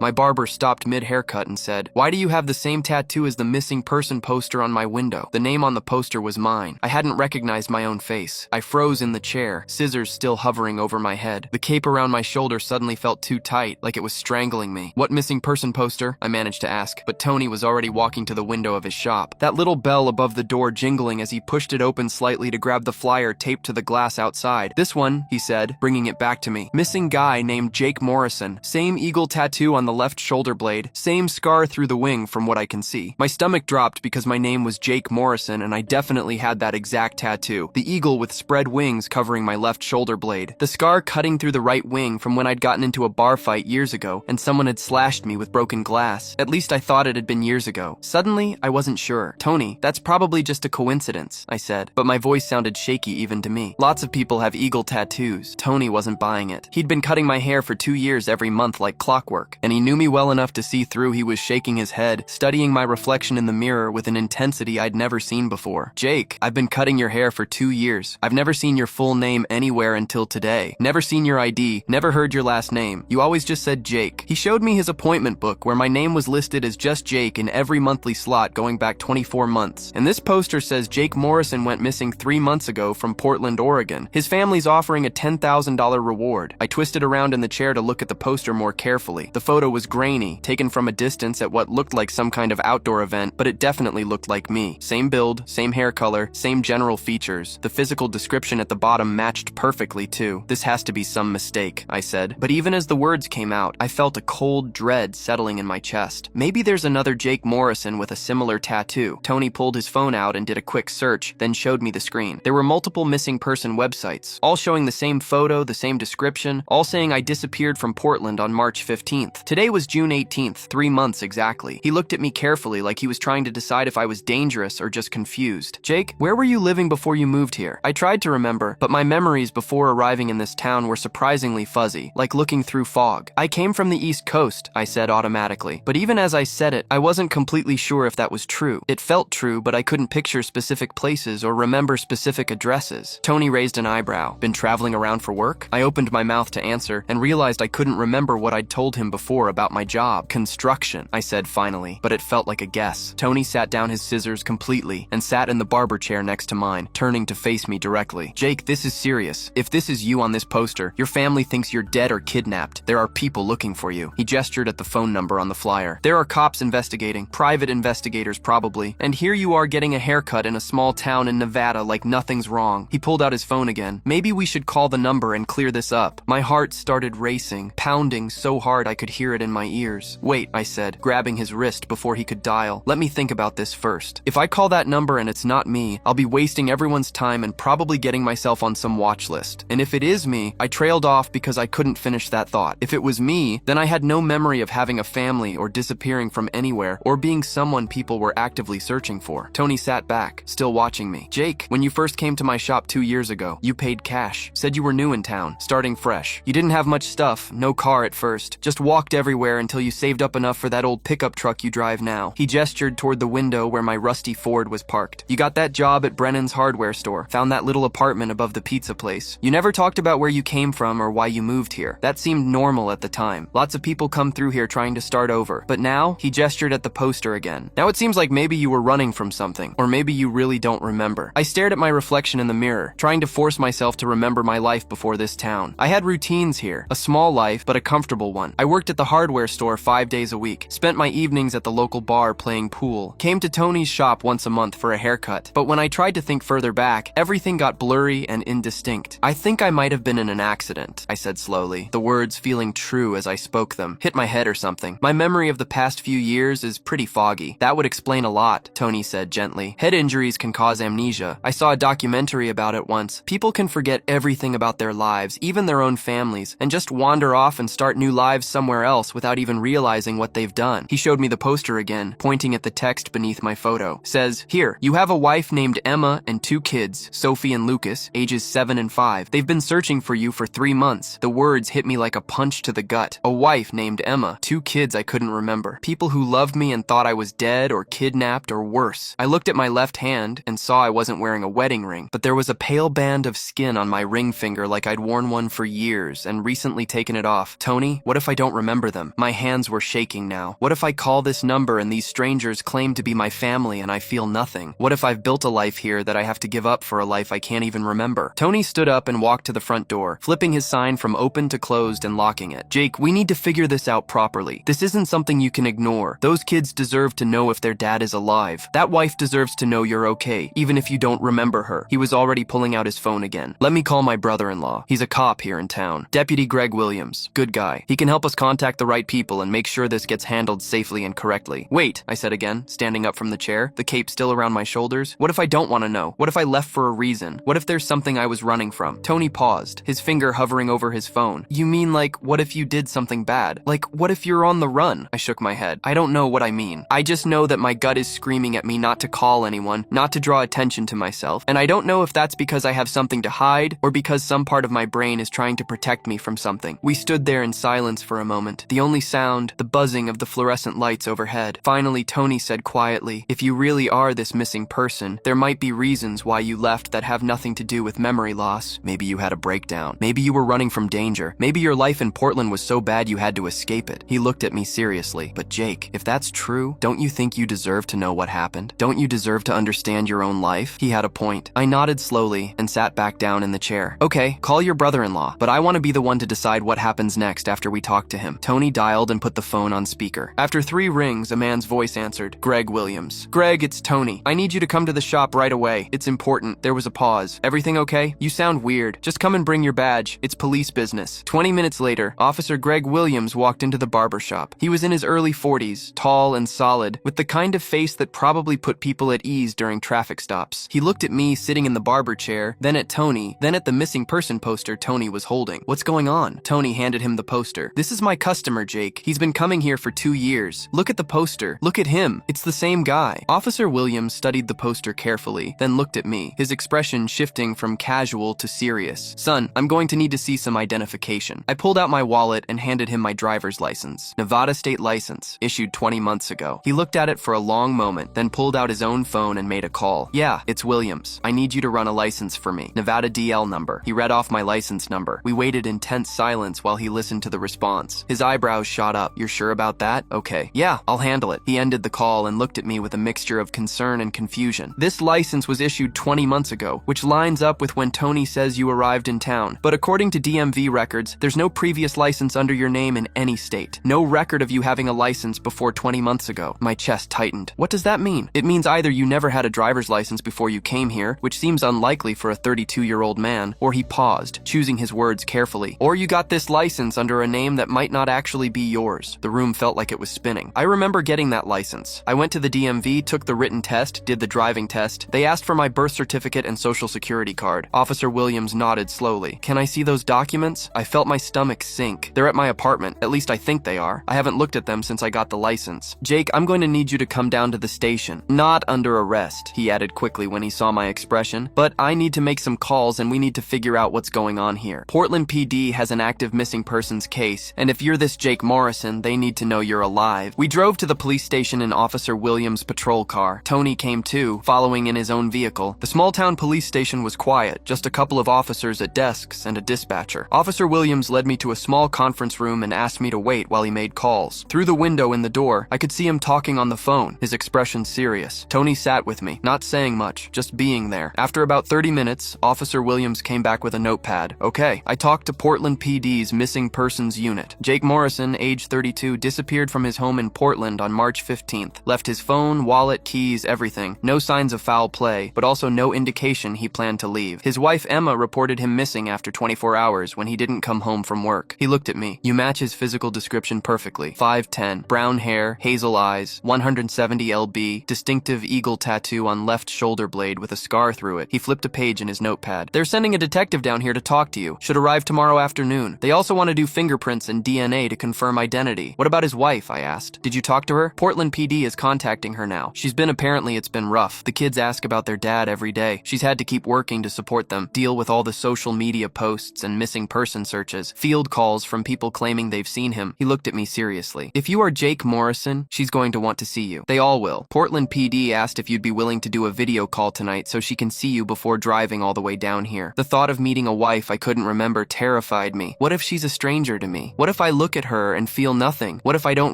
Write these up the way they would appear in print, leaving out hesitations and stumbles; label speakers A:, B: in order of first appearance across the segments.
A: My barber stopped mid-haircut and said, "Why do you have the same tattoo as the missing person poster on my window?" The name on the poster was mine. I hadn't recognized my own face. I froze in the chair, scissors still hovering over my head. The cape around my shoulder suddenly felt too tight, like it was strangling me. "What missing person poster?" I managed to ask, but Tony was already walking to the window of his shop. That little bell above the door jingling as he pushed it open slightly to grab the flyer taped to the glass outside. "This one," he said, bringing it back to me. "Missing guy named Jake Morrison. Same eagle tattoo on the left shoulder blade. Same scar through the wing from what I can see." My stomach dropped because my name was Jake Morrison and I definitely had that exact tattoo. The eagle with spread wings covering my left shoulder blade. The scar cutting through the right wing from when I'd gotten into a bar fight years ago and someone had slashed me with broken glass. At least I thought it had been years ago. Suddenly, I wasn't sure. "Tony, that's probably just a coincidence," I said, but my voice sounded shaky even to me. Lots of people have eagle tattoos. Tony wasn't buying it. He'd been cutting my hair for 2 years every month like clockwork, and he knew me well enough to see through. He was shaking his head, studying my reflection in the mirror with an intensity I'd never seen before. "Jake, I've been cutting your hair for 2 years. I've never seen your full name anywhere until today. Never seen your ID, never heard your last name. You always just said Jake." He showed me his appointment book where my name was listed as just Jake in every monthly slot going back 24 months. And this poster says Jake Morrison went missing 3 months ago from Portland, Oregon. His family's offering a $10,000 reward. I twisted around in the chair to look at the poster more carefully. The photo was grainy, taken from a distance at what looked like some kind of outdoor event, but it definitely looked like me. Same build, same hair color, same general features. The physical description at the bottom matched perfectly too. "This has to be some mistake," I said. But even as the words came out, I felt a cold dread settling in my chest. Maybe there's another Jake Morrison with a similar tattoo. Tony pulled his phone out and did a quick search, then showed me the screen. There were multiple missing person websites, all showing the same photo, the same description, all saying I disappeared from Portland on March 15th. Today was June 18th, 3 months exactly. He looked at me carefully like he was trying to decide if I was dangerous or just confused. "Jake, where were you living before you moved here?" I tried to remember, but my memories before arriving in this town were surprisingly fuzzy, like looking through fog. "I came from the East Coast," I said automatically. But even as I said it, I wasn't completely sure if that was true. It felt true, but I couldn't picture specific places or remember specific addresses. Tony raised an eyebrow. "Been traveling around for work?" I opened my mouth to answer and realized I couldn't remember what I'd told him before about my job. "Construction," I said finally, but it felt like a guess. Tony sat down his scissors completely and sat in the barber chair next to mine, turning to face me directly. "Jake, this is serious. If this is you on this poster, your family thinks you're dead or kidnapped. There are people looking for you." He gestured at the phone number on the flyer. "There are cops investigating, private investigators probably, and here you are getting a haircut in a small town in Nevada like nothing's wrong." He pulled out his phone again. "Maybe we should call the number and clear this up." My heart started racing, pounding so hard I could hear it in my ears. "Wait," I said, grabbing his wrist before he could dial. "Let me think about this first. If I call that number and it's not me, I'll be wasting everyone's time and probably getting myself on some watch list. And if it is me," I trailed off because I couldn't finish that thought. "If it was me, then I had no memory of having a family or disappearing from anywhere or being someone people were actively searching for." Tony sat back, still watching me. "Jake, when you first came to my shop 2 years ago, you paid cash. Said you were new in town, starting fresh. You didn't have much stuff, no car at first. Just walked everywhere until you saved up enough for that old pickup truck you drive now." He gestured toward the window where my rusty Ford was parked. "You got that job at Brennan's hardware store, found that little apartment above the pizza place. You never talked about where you came from or why you moved here. That seemed normal at the time. Lots of people come through here trying to start over. But now," he gestured at the poster again, "now it seems like maybe you were running from something, or maybe you really don't remember." I stared at my reflection in the mirror, trying to force myself to remember my life before this town. I had routines here, a small life, but a comfortable one. I worked at the hardware store 5 days a week, spent my evenings at the local bar playing pool, came to Tony's shop once a month for a haircut. But when I tried to think further back, everything got blurry and indistinct. "I think I might have been in an accident," I said slowly, the words feeling true as I spoke them. "Hit my head or something. My memory of the past few years is pretty foggy." "That would explain a lot," Tony said gently. "Head injuries can cause amnesia. I saw a documentary about it once. People can forget everything about their lives, even their own families, and just wander off and start new lives somewhere else without even realizing what they've done." He showed me the poster again, pointing at the text beneath my photo. Says, "Here, you have a wife named Emma and 2 kids, Sophie and Lucas, ages 7 and 5. They've been searching for you for 3 months." The words hit me like a punch to the gut. A wife named Emma, 2 kids I couldn't remember. People who loved me and thought I was dead or kidnapped or worse. I looked at my left hand and saw I wasn't wearing a wedding ring, but there was a pale band of skin on my ring finger like I'd worn one for years and recently taken it off. "Tony, what if I don't remember them. My hands were shaking now. What if I call this number and these strangers claim to be my family and I feel nothing? What if I've built a life here that I have to give up for a life I can't even remember? Tony stood up and walked to the front door, flipping his sign from open to closed and locking it. Jake, we need to figure this out properly. This isn't something you can ignore. Those kids deserve to know if their dad is alive. That wife deserves to know you're okay, even if you don't remember her. He was already pulling out his phone again. Let me call my brother-in-law. He's a cop here in town. Deputy Greg Williams. Good guy. He can help us contact the right people and make sure this gets handled safely and correctly. Wait, I said again, standing up from the chair, the cape still around my shoulders. What if I don't want to know? What if I left for a reason? What if there's something I was running from? Tony paused, his finger hovering over his phone. You mean like, what if you did something bad? Like, what if you're on the run? I shook my head. I don't know what I mean. I just know that my gut is screaming at me not to call anyone, not to draw attention to myself. And I don't know if that's because I have something to hide or because some part of my brain is trying to protect me from something. We stood there in silence for a moment, the only sound, the buzzing of the fluorescent lights overhead. Finally, Tony said quietly, if you really are this missing person, there might be reasons why you left that have nothing to do with memory loss. Maybe you had a breakdown. Maybe you were running from danger. Maybe your life in Portland was so bad you had to escape it. He looked at me seriously. But Jake, if that's true, don't you think you deserve to know what happened? Don't you deserve to understand your own life? He had a point. I nodded slowly and sat back down in the chair. Okay, call your brother-in-law, but I want to be the one to decide what happens next after we talk to him. Tony dialed and put the phone on speaker. After 3 rings, a man's voice answered. Greg Williams. Greg, it's Tony. I need you to come to the shop right away. It's important. There was a pause. Everything okay? You sound weird. Just come and bring your badge. It's police business. 20 minutes later, Officer Greg Williams walked into the barber shop. He was in his early 40s, tall and solid, with the kind of face that probably put people at ease during traffic stops. He looked at me sitting in the barber chair, then at Tony, then at the missing person poster Tony was holding. What's going on? Tony handed him the poster. This is my customer, Jake. He's been coming here for 2 years. Look at the poster. Look at him. It's the same guy. Officer Williams studied the poster carefully, then looked at me, his expression shifting from casual to serious. Son, I'm going to need to see some identification. I pulled out my wallet and handed him my driver's license. Nevada state license, issued 20 months ago. He looked at it for a long moment, then pulled out his own phone and made a call. Yeah, it's Williams. I need you to run a license for me. Nevada DL number. He read off my license number. We waited in tense silence while he listened to the response. His eyebrows shot up. You're sure about that? Okay. Yeah, I'll handle it. He ended the call and looked at me with a mixture of concern and confusion. This license was issued 20 months ago, which lines up with when Tony says you arrived in town. But according to DMV records, there's no previous license under your name in any state. No record of you having a license before 20 months ago. My chest tightened. What does that mean? It means either you never had a driver's license before you came here, which seems unlikely for a 32-year-old man, or he paused, choosing his words carefully, or you got this license under a name that might not actually be yours. The room felt like it was spinning. I remember getting that license. I went to the DMV, took the written test, did the driving test. They asked for my birth certificate and social security card. Officer Williams nodded slowly. Can I see those documents? I felt my stomach sink. They're at my apartment. At least I think they are. I haven't looked at them since I got the license. Jake, I'm going to need you to come down to the station. Not under arrest, he added quickly when he saw my expression, but I need to make some calls and we need to figure out what's going on here. Portland PD has an active missing persons case, and if you're this Jake Morrison, they need to know you're alive. We drove to the police station in Officer Williams' patrol car. Tony came too, following in his own vehicle. The small-town police station was quiet, just a couple of officers at desks and a dispatcher. Officer Williams led me to a small conference room and asked me to wait while he made calls. Through the window in the door, I could see him talking on the phone, his expression serious. Tony sat with me, not saying much, just being there. After about 30 minutes, Officer Williams came back with a notepad. Okay, I talked to Portland PD's missing persons unit. Jake Morrison, age 32, disappeared from his home in Portland on March 15th. Left his phone, wallet, keys, everything. No signs of foul play, but also no indication he planned to leave. His wife Emma reported him missing after 24 hours when he didn't come home from work. He looked at me. You match his physical description perfectly. 5'10", brown hair, hazel eyes, 170 lb, distinctive eagle tattoo on left shoulder blade with a scar through it. He flipped a page in his notepad. They're sending a detective down here to talk to you. Should arrive tomorrow afternoon. They also want to do fingerprints and DNA to confirm identity. What about his wife? I asked. Did you talk to her? Portland PD is contacting her now. Apparently it's been rough. The kids ask about their dad every day. She's had to keep working to support them, deal with all the social media posts and missing person searches, field calls from people claiming they've seen him. He looked at me seriously. If you are Jake Morrison, she's going to want to see you. They all will. Portland PD asked if you'd be willing to do a video call tonight so she can see you before driving all the way down here. The thought of meeting a wife I couldn't remember terrified me. What if she's a stranger to me? What if I look look at her and feel nothing? What if I don't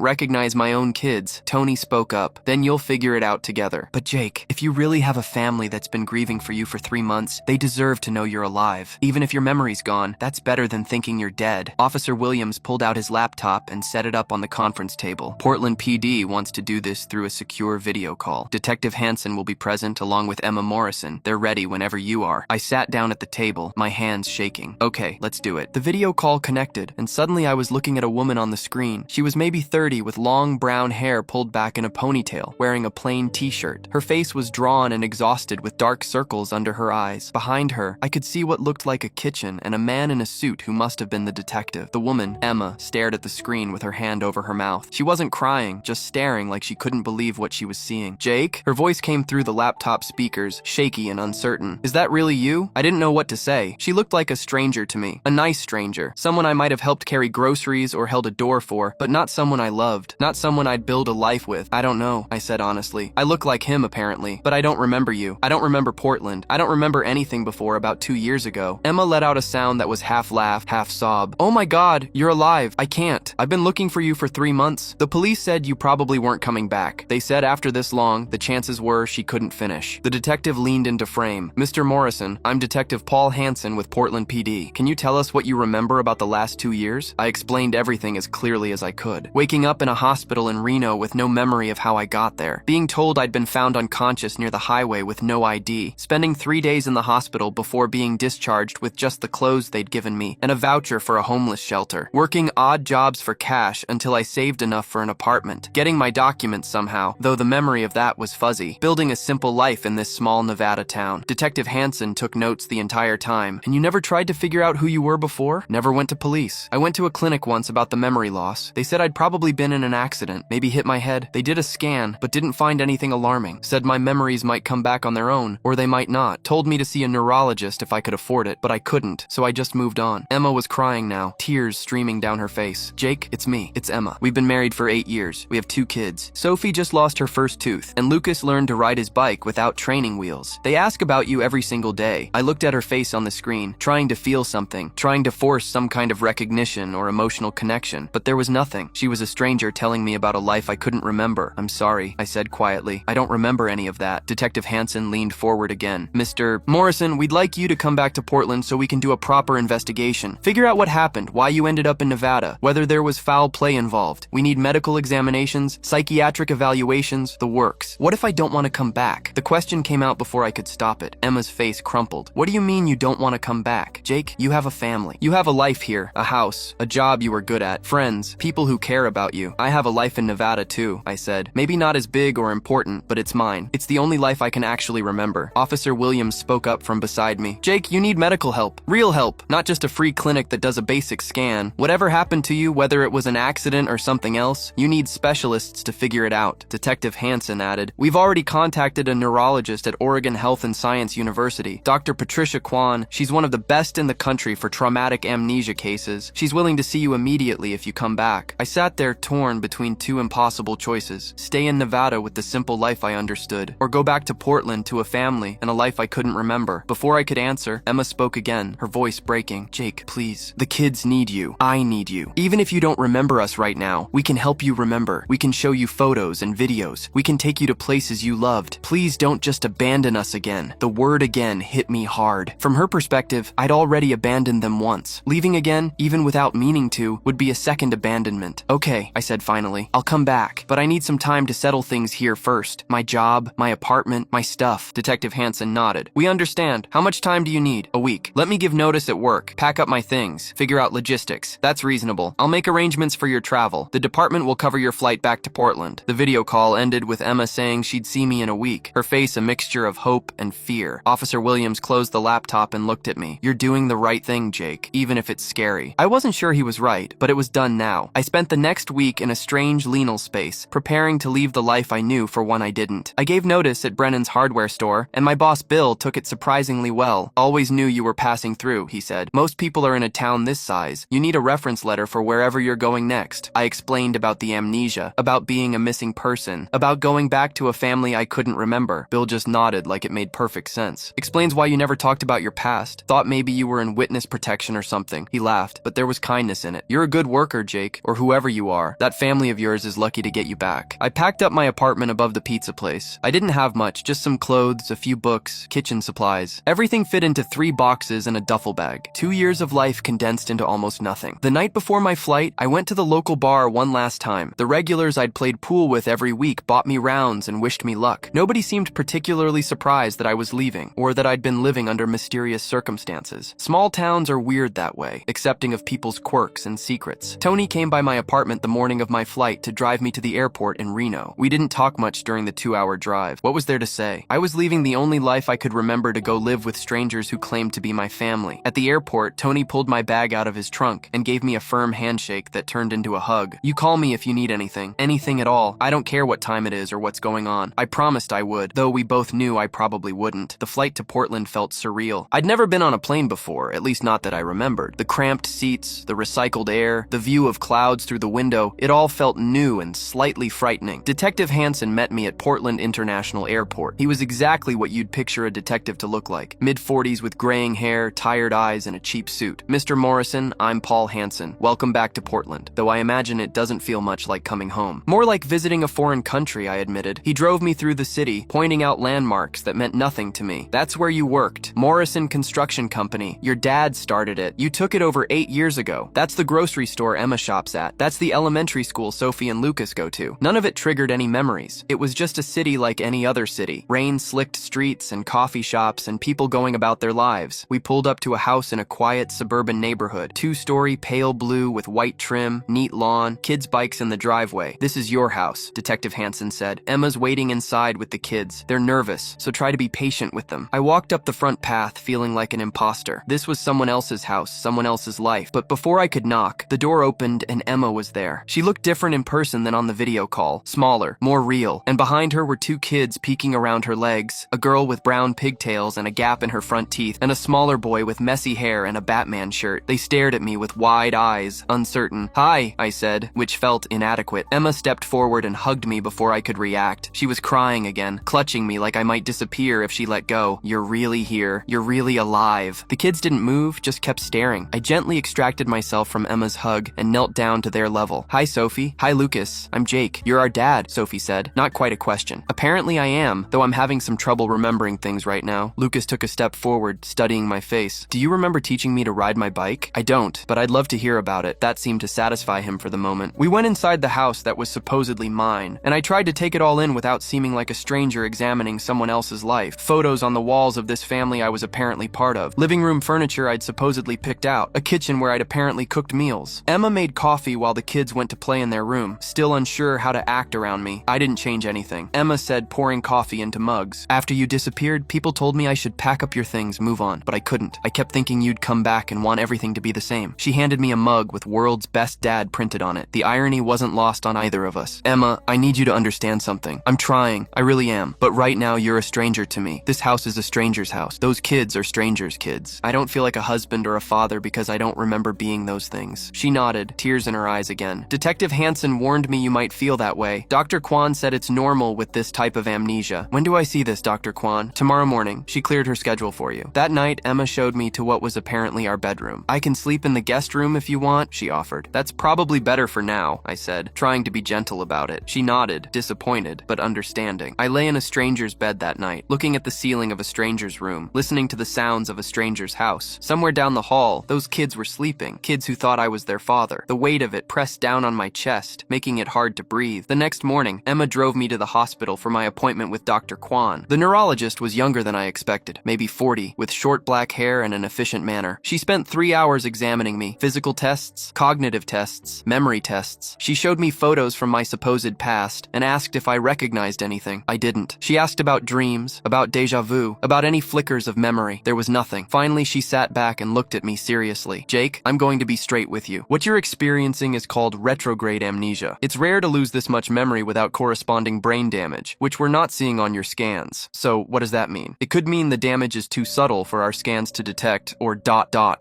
A: recognize my own kids? Tony spoke up. Then you'll figure it out together. But Jake, if you really have a family that's been grieving for you for 3 months, they deserve to know you're alive. Even if your memory's gone, that's better than thinking you're dead. Officer Williams pulled out his laptop and set it up on the conference table. Portland PD wants to do this through a secure video call. Detective Hansen will be present along with Emma Morrison. They're ready whenever you are. I sat down at the table, my hands shaking. Okay, let's do it. The video call connected, and suddenly I was looking at a woman on the screen. She was maybe 30 with long brown hair pulled back in a ponytail, wearing a plain t-shirt. Her face was drawn and exhausted with dark circles under her eyes. Behind her, I could see what looked like a kitchen and a man in a suit who must have been the detective. The woman, Emma, stared at the screen with her hand over her mouth. She wasn't crying, just staring like she couldn't believe what she was seeing. Jake? Her voice came through the laptop speakers, shaky and uncertain. Is that really you? I didn't know what to say. She looked like a stranger to me. A nice stranger. Someone I might have helped carry groceries or held a door for, but not someone I loved. Not someone I'd build a life with. I don't know, I said honestly. I look like him apparently, but I don't remember you. I don't remember Portland. I don't remember anything before about 2 years ago. Emma let out a sound that was half laugh, half sob. Oh my God, you're alive. I can't. I've been looking for you for 3 months. The police said you probably weren't coming back. They said after this long, the chances were she couldn't finish. The detective leaned into frame. Mr. Morrison, I'm Detective Paul Hansen with Portland PD. Can you tell us what you remember about the last 2 years? I explained everything as clearly as I could. Waking up in a hospital in Reno with no memory of how I got there. Being told I'd been found unconscious near the highway with no ID. Spending 3 days in the hospital before being discharged with just the clothes they'd given me and a voucher for a homeless shelter. Working odd jobs for cash until I saved enough for an apartment. Getting my documents somehow, though the memory of that was fuzzy. Building a simple life in this small Nevada town. Detective Hansen took notes the entire time. And you never tried to figure out who you were before? Never went to police. I went to a clinic once about the memory loss. They said I'd probably been in an accident, maybe hit my head. They did a scan, but didn't find anything alarming. Said my memories might come back on their own, or they might not. Told me to see a neurologist if I could afford it, but I couldn't, so I just moved on. Emma was crying now, tears streaming down her face. Jake, it's me. It's Emma. We've been married for 8 years. We have 2 kids. Sophie just lost her first tooth, and Lucas learned to ride his bike without training wheels. They ask about you every single day. I looked at her face on the screen, trying to feel something, trying to force some kind of recognition or emotional connection, but there was nothing. She was a stranger telling me about a life I couldn't remember. I'm sorry, I said quietly. I don't remember any of that. Detective Hansen leaned forward again. Mr. Morrison, we'd like you to come back to Portland so we can do a proper investigation. Figure out what happened, why you ended up in Nevada, whether there was foul play involved. We need medical examinations, psychiatric evaluations, the works. What if I don't want to come back? The question came out before I could stop it. Emma's face crumpled. What do you mean you don't want to come back? Jake, you have a family. You have a life here, a house, a job you were good at, friends, people who care about you. I have a life in Nevada too, I said. Maybe not as big or important, but it's mine. It's the only life I can actually remember. Officer Williams spoke up from beside me. Jake, you need medical help. Real help. Not just a free clinic that does a basic scan. Whatever happened to you, whether it was an accident or something else, you need specialists to figure it out. Detective Hansen added, we've already contacted a neurologist at Oregon Health and Science University, Dr. Patricia Kwan. She's one of the best in the country for traumatic amnesia cases. She's willing to see you immediately if you come back. I sat there torn between 2 impossible choices. Stay in Nevada with the simple life I understood, or go back to Portland to a family and a life I couldn't remember. Before I could answer, Emma spoke again, her voice breaking. Jake, please. The kids need you. I need you. Even if you don't remember us right now, we can help you remember. We can show you photos and videos. We can take you to places you loved. Please don't just abandon us again. The word again hit me hard. From her perspective, I'd already abandoned them once. Leaving again, even without meaning to, would be a second abandonment. Okay, I said finally. I'll come back, but I need some time to settle things here first. My job, my apartment, my stuff. Detective Hansen nodded. We understand. How much time do you need? A week. Let me give notice at work. Pack up my things. Figure out logistics. That's reasonable. I'll make arrangements for your travel. The department will cover your flight back to Portland. The video call ended with Emma saying she'd see me in a week, her face a mixture of hope and fear. Officer Williams closed the laptop and looked at me. You're doing the right thing, Jake, even if it's scary. I wasn't sure he was right, but it was done now. I spent the next week in a strange liminal space, preparing to leave the life I knew for one I didn't. I gave notice at Brennan's hardware store, and my boss Bill took it surprisingly well. Always knew you were passing through, he said. Most people are in a town this size. You need a reference letter for wherever you're going next. I explained about the amnesia, about being a missing person, about going back to a family I couldn't remember. Bill just nodded like it made perfect sense. Explains why you never talked about your past. Thought maybe you were in witness protection or something. He laughed, but there was kindness in it. You're a good worker, Jake, or whoever you are. That family of yours is lucky to get you back. I packed up my apartment above the pizza place. I didn't have much, just some clothes, a few books, kitchen supplies. Everything fit into 3 boxes and a duffel bag. 2 years of life condensed into almost nothing. The night before my flight, I went to the local bar one last time. The regulars I'd played pool with every week bought me rounds and wished me luck. Nobody seemed particularly surprised that I was leaving, or that I'd been living under mysterious circumstances. Small towns are weird that way, accepting of people's quirks and secrets. Tony came by my apartment the morning of my flight to drive me to the airport in Reno. We didn't talk much during the 2-hour drive. What was there to say? I was leaving the only life I could remember to go live with strangers who claimed to be my family. At the airport, Tony pulled my bag out of his trunk and gave me a firm handshake that turned into a hug. You call me if you need anything. Anything at all. I don't care what time it is or what's going on. I promised I would, though we both knew I probably wouldn't. The flight to Portland felt surreal. I'd never been on a plane before, at least not that I remembered. The cramped seats, the recycled air, the view of clouds through the window, it all felt new and slightly frightening. Detective Hansen met me at Portland International Airport. He was exactly what you'd picture a detective to look like. Mid-40s with graying hair, tired eyes, and a cheap suit. Mr. Morrison, I'm Paul Hansen. Welcome back to Portland, though I imagine it doesn't feel much like coming home. More like visiting a foreign country, I admitted. He drove me through the city, pointing out landmarks that meant nothing to me. That's where you worked. Morrison Construction Company. Your dad started it. You took it over 8 years ago. That's the grocery store Emma shops at. That's the elementary school Sophie and Lucas go to. None of it triggered any memories. It was just a city like any other city. Rain-slicked streets and coffee shops and people going about their lives. We pulled up to a house in a quiet suburban neighborhood. 2-story, pale blue with white trim, neat lawn, kids' bikes in the driveway. This is your house, Detective Hansen said. Emma's waiting inside with the kids. They're nervous, so try to be patient with them. I walked up the front path feeling like an imposter. This was someone else's house, someone else's life. But before I could knock, the door opened and Emma was there. She looked different in person than on the video call. Smaller, more real. And behind her were 2 kids peeking around her legs, a girl with brown pigtails and a gap in her front teeth, and a smaller boy with messy hair and a Batman shirt. They stared at me with wide eyes, uncertain. Hi, I said, which felt inadequate. Emma stepped forward and hugged me before I could react. She was crying again, clutching me like I might disappear if she let go. You're really here. You're really alive. The kids didn't move, just kept staring. I gently extracted myself from Emma's hug and knelt down to their level. Hi, Sophie. Hi, Lucas. I'm Jake. You're our dad, Sophie said. Not quite a question. Apparently I am, though I'm having some trouble remembering things right now. Lucas took a step forward, studying my face. Do you remember teaching me to ride my bike? I don't, but I'd love to hear about it. That seemed to satisfy him for the moment. We went inside the house that was supposedly mine, and I tried to take it all in without seeming like a stranger examining someone else's life. Photos on the walls of this family I was apparently part of. Living room furniture I'd supposedly picked out. A kitchen where I'd apparently cooked meals. Emma made coffee while the kids went to play in their room, still unsure how to act around me. I didn't change anything. Emma said, pouring coffee into mugs. After you disappeared, people told me I should pack up your things, move on, but I couldn't. I kept thinking you'd come back and want everything to be the same. She handed me a mug with "World's Best Dad" printed on it. The irony wasn't lost on either of us. Emma, I need you to understand something. I'm trying. I really am. But right now, you're a stranger to me. This house is a stranger's house. Those kids are strangers' kids. I don't feel like a husband or a father because I don't remember being those things. She nodded, tears in her eyes again. Detective Hansen warned me you might feel that way. Dr. Kwan said it's normal with this type of amnesia. When do I see this, Dr. Kwan? Tomorrow morning. She cleared her schedule for you. That night, Emma showed me to what was apparently our bedroom. I can sleep in the guest room if you want, she offered. That's probably better for now, I said, trying to be gentle about it. She nodded, disappointed, but understanding. I lay in a stranger's bed that night, looking at the ceiling of a stranger's room, listening to the sounds of a stranger's house. Somewhere down the hall, those kids were sleeping, kids who thought I was their father. The weight of it pressed down on my chest, making it hard to breathe. The next morning, Emma drove me to the hospital for my appointment with Dr. Kwan. The neurologist was younger than I expected, maybe 40, with short black hair and an efficient manner. She spent 3 hours examining me. Physical tests, cognitive tests, memory tests. She showed me photos from my supposed past and asked if I recognized anything. I didn't. She asked about dreams, about déjà vu, about any flickers of memory. There was nothing. Finally, she sat back and looked at me seriously. Jake, I'm going to be straight with you. What you're experiencing is called retrograde amnesia. It's rare to lose this much memory without corresponding brain damage, which we're not seeing on your scans. So what does that mean? It could mean the damage is too subtle for our scans to detect, or ...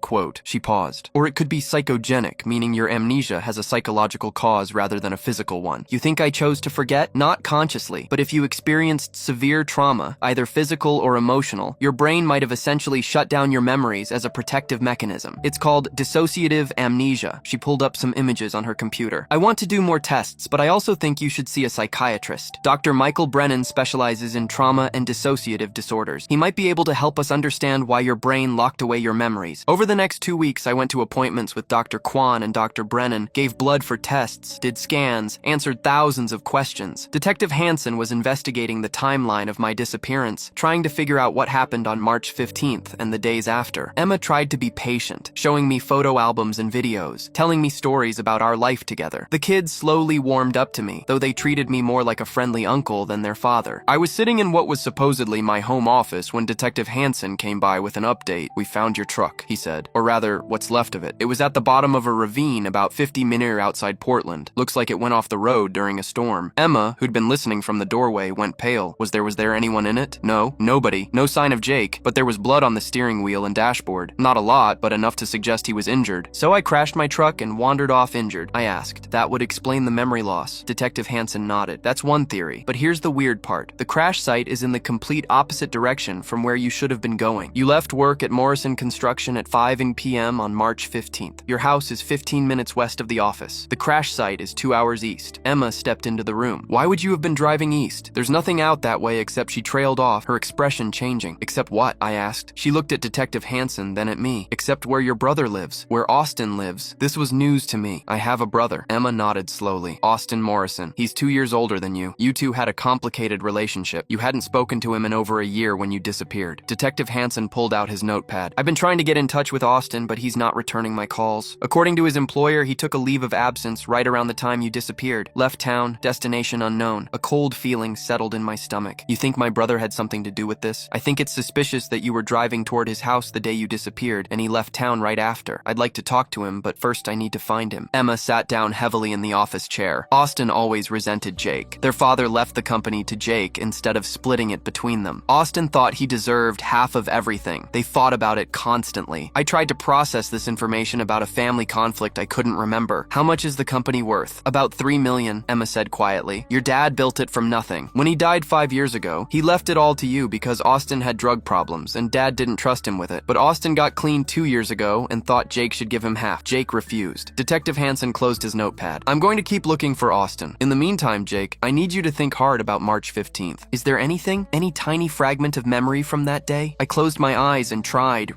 A: quote. She paused. Or it could be psychogenic, meaning your amnesia has a psychological cause rather than a physical one. You think I chose to forget? Not consciously, but if you experienced severe trauma, either physical or emotional, your brain might have essentially shut down your memories as a protective mechanism. It's called dissociative amnesia. amnesia. She pulled up some images on her computer. I want to do more tests, but I also think you should see a psychiatrist. Dr. Michael Brennan specializes in trauma and dissociative disorders. He might be able to help us understand why your brain locked away your memories. Over the next 2 weeks, I went to appointments with Dr. Kwan and Dr. Brennan, gave blood for tests, did scans, answered thousands of questions. Detective Hansen was investigating the timeline of my disappearance, trying to figure out what happened on March 15th and the days after. Emma tried to be patient, showing me photo albums and videos, telling me stories about our life together. The kids slowly warmed up to me, though they treated me more like a friendly uncle than their father. I was sitting in what was supposedly my home office when Detective Hansen came by with an update. "We found your truck," he said. Or rather, what's left of it. It was at the bottom of a ravine about 50 minutes outside Portland. Looks like it went off the road during a storm. Emma, who'd been listening from the doorway, went pale. Was there anyone in it? No, nobody. No sign of Jake, but there was blood on the steering wheel and dashboard. Not a lot, but enough to suggest he was injured. So I crashed my truck and wandered off injured. I asked. That would explain the memory loss. Detective Hansen nodded. That's one theory. But here's the weird part. The crash site is in the complete opposite direction from where you should have been going. You left work at Morrison Construction at 5 p.m. on March 15th. Your house is 15 minutes west of the office. The crash site is 2 hours east. Emma stepped into the room. Why would you have been driving east? There's nothing out that way except she trailed off, her expression changing. Except what? I asked. She looked at Detective Hansen, then at me. Except where your brother lives, where Austin lives. This was news to me. I have a brother. Emma nodded slowly. Austin Morrison. He's 2 years older than you. You two had a complicated relationship. You hadn't spoken to him in over a year when you disappeared. Detective Hansen pulled out his notepad. I've been trying to get in touch with Austin, but he's not returning my calls. According to his employer, he took a leave of absence right around the time you disappeared. Left town, destination unknown. A cold feeling settled in my stomach. You think my brother had something to do with this? I think it's suspicious that you were driving toward his house the day you disappeared, and he left town right after. I'd like to talk to him, but first I need to find him. Emma sat down heavily in the office chair. Austin always resented Jake. Their father left the company to Jake instead of splitting it between them. Austin thought he deserved half of everything. They fought about it constantly. I tried to process this information about a family conflict I couldn't remember. How much is the company worth? About $3 million, Emma said quietly. Your dad built it from nothing. When he died 5 years ago, he left it all to you because Austin had drug problems and Dad didn't trust him with it. But Austin got clean 2 years ago and thought Jake should give him half. Jake refused. Detective Hansen closed his notepad. I'm going to keep looking for Austin. In the meantime, Jake, I need you to think hard about March 15th. Is there anything? Any tiny fragment of memory from that day? I closed my eyes and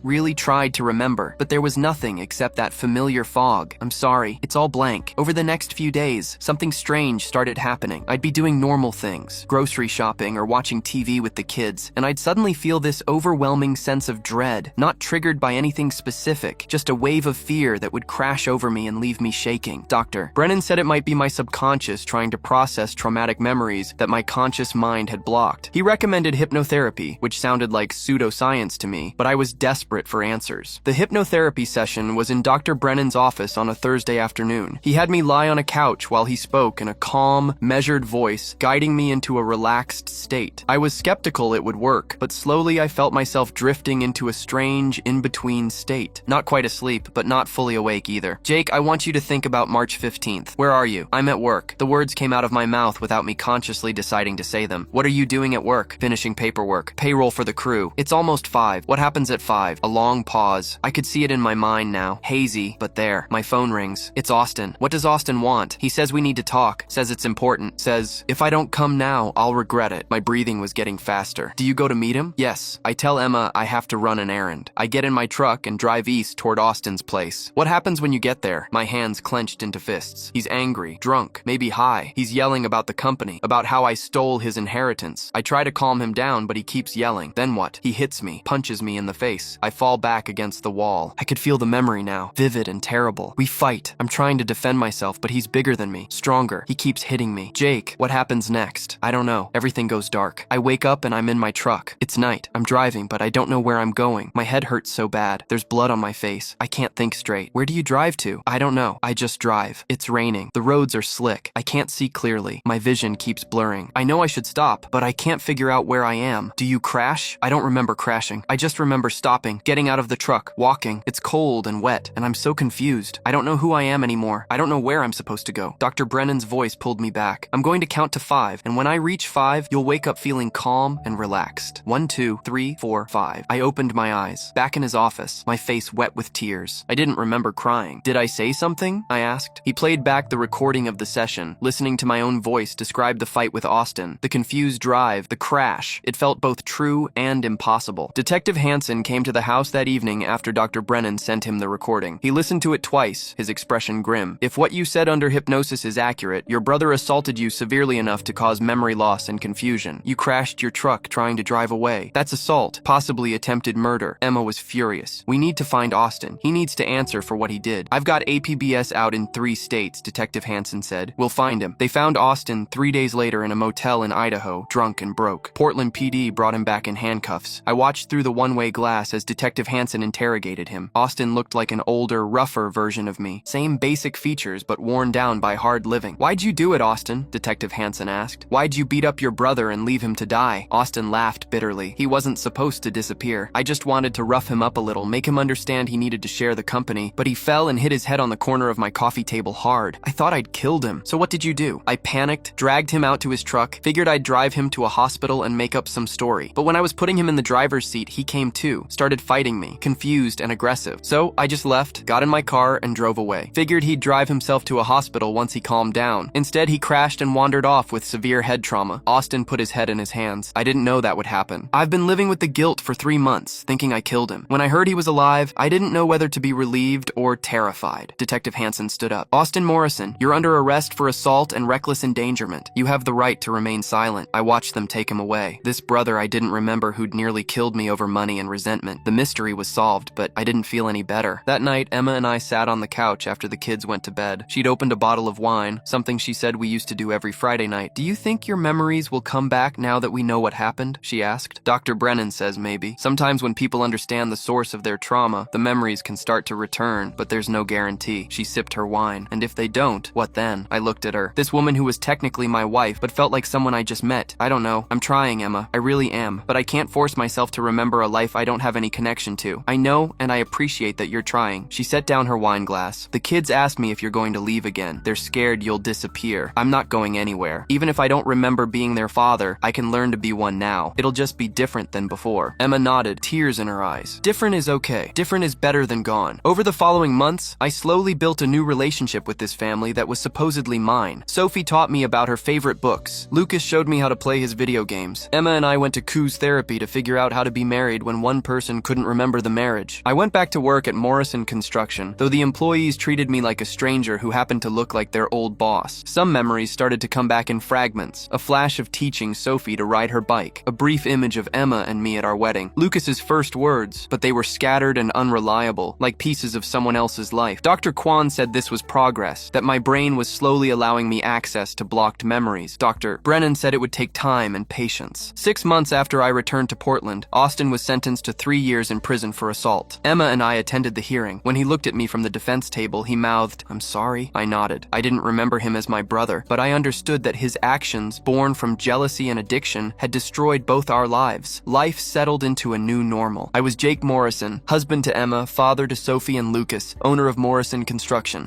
A: really tried to remember, but there was nothing except that familiar fog. I'm sorry, it's all blank. Over the next few days, something strange started happening. I'd be doing normal things, grocery shopping or watching TV with the kids, and I'd suddenly feel this overwhelming sense of dread, not triggered by anything specific, just a wave of fear that would crash over me and leave me shaking. Dr. Brennan said it might be my subconscious trying to process traumatic memories that my conscious mind had blocked. He recommended hypnotherapy, which sounded like pseudoscience to me, but I was desperate for answers. The hypnotherapy session was in Dr. Brennan's office on a Thursday afternoon. He had me lie on a couch while he spoke in a calm, measured voice, guiding me into a relaxed state. I was skeptical it would work, but slowly I felt myself drifting into a strange, in-between state. Not quite asleep, but not fully awake either. Jake, I want you to think about March 15th. Where are you? I'm at work. The words came out of my mouth without me consciously deciding to say them. What are you doing at work? Finishing paperwork. Payroll for the crew. It's almost 5. What happens at 5? A long pause. I could see it in my mind now. Hazy, but there. My phone rings. It's Austin. What does Austin want? He says we need to talk. Says it's important. Says, if I don't come now, I'll regret it. My breathing was getting faster. Do you go to meet him? Yes. I tell Emma I have to run an errand. I get in my truck and drive east toward Austin's place. What happens when you get there? My hands clenched into fists. He's angry, drunk, maybe high. He's yelling about the company, about how I stole his inheritance. I try to calm him down, but he keeps yelling. Then what? He hits me, punches me in the face. I fall back against the wall. I could feel the memory now, vivid and terrible. We fight. I'm trying to defend myself, but he's bigger than me, stronger. He keeps hitting me. Jake, what happens next? I don't know. Everything goes dark. I wake up and I'm in my truck. It's night. I'm driving, but I don't know where I'm going. My head hurts so bad. There's blood on my face. I can't think straight. Where do you drive to? I don't know. I just drive. It's raining. The roads are slick. I can't see clearly. My vision keeps blurring. I know I should stop, but I can't figure out where I am. Do you crash? I don't remember crashing. I just remember stopping, getting out of the truck, walking. It's cold and wet, and I'm so confused. I don't know who I am anymore. I don't know where I'm supposed to go. Dr. Brennan's voice pulled me back. I'm going to count to 5, and when I reach 5, you'll wake up feeling calm and relaxed. 1, 2, 3, 4, 5. I opened my eyes. Back in his office, my face wet with tears. I didn't remember crying crying. Did I say something? I asked. He played back the recording of the session, listening to my own voice describe the fight with Austin, the confused drive, the crash. It felt both true and impossible. Detective Hansen came to the house that evening after Dr. Brennan sent him the recording. He listened to it twice, his expression grim. If what you said under hypnosis is accurate, your brother assaulted you severely enough to cause memory loss and confusion. You crashed your truck trying to drive away. That's assault, possibly attempted murder. Emma was furious. We need to find Austin. He needs to answer for what he did. I've got APBS out in 3 states, Detective Hansen said. We'll find him. They found Austin 3 days later in a motel in Idaho, drunk and broke. Portland PD brought him back in handcuffs. I watched through the one-way glass as Detective Hansen interrogated him. Austin looked like an older, rougher version of me. Same basic features, but worn down by hard living. Why'd you do it, Austin? Detective Hansen asked. Why'd you beat up your brother and leave him to die? Austin laughed bitterly. He wasn't supposed to disappear. I just wanted to rough him up a little, make him understand he needed to share the company, but he fell and hit his head on the corner of my coffee table hard. I thought I'd killed him. So what did you do? I panicked, dragged him out to his truck, figured I'd drive him to a hospital and make up some story. But when I was putting him in the driver's seat, he came too, started fighting me, confused and aggressive. So I just left, got in my car and drove away. Figured he'd drive himself to a hospital once he calmed down. Instead, he crashed and wandered off with severe head trauma. Austin put his head in his hands. I didn't know that would happen. I've been living with the guilt for 3 months, thinking I killed him. When I heard he was alive, I didn't know whether to be relieved or terrified. Detective Hansen stood up. Austin Morrison, you're under arrest for assault and reckless endangerment. You have the right to remain silent. I watched them take him away. This brother I didn't remember who'd nearly killed me over money and resentment. The mystery was solved, but I didn't feel any better. That night, Emma and I sat on the couch after the kids went to bed. She'd opened a bottle of wine, something she said we used to do every Friday night. Do you think your memories will come back now that we know what happened? She asked. Dr. Brennan says maybe. Sometimes when people understand the source of their trauma, the memories can start to return, but there's no guarantee. She sipped her wine. And if they don't, what then? I looked at her. This woman who was technically my wife, but felt like someone I just met. I don't know. I'm trying, Emma. I really am. But I can't force myself to remember a life I don't have any connection to. I know and I appreciate that you're trying. She set down her wine glass. The kids asked me if you're going to leave again. They're scared you'll disappear. I'm not going anywhere. Even if I don't remember being their father, I can learn to be one now. It'll just be different than before. Emma nodded, tears in her eyes. Different is okay. Different is better than gone. Over the following months, I slowly built a new relationship with this family that was supposedly mine. Sophie taught me about her favorite books. Lucas showed me how to play his video games. Emma and I went to Coos therapy to figure out how to be married when one person couldn't remember the marriage. I went back to work at Morrison Construction, though the employees treated me like a stranger who happened to look like their old boss. Some memories started to come back in fragments. A flash of teaching Sophie to ride her bike. A brief image of Emma and me at our wedding. Lucas's first words, but they were scattered and unreliable, like pieces of someone else's life. Dr. Kwan said this was progress, that my brain was slowly allowing me access to blocked memories. Dr. Brennan said it would take time and patience. 6 months after I returned to Portland, Austin was sentenced to 3 years in prison for assault. Emma and I attended the hearing. When he looked at me from the defense table, he mouthed, "I'm sorry." I nodded. I didn't remember him as my brother, but I understood that his actions, born from jealousy and addiction, had destroyed both our lives. Life settled into a new normal. I was Jake Morrison, husband to Emma, father to Sophie and Lucas, owner of Morrison Construction.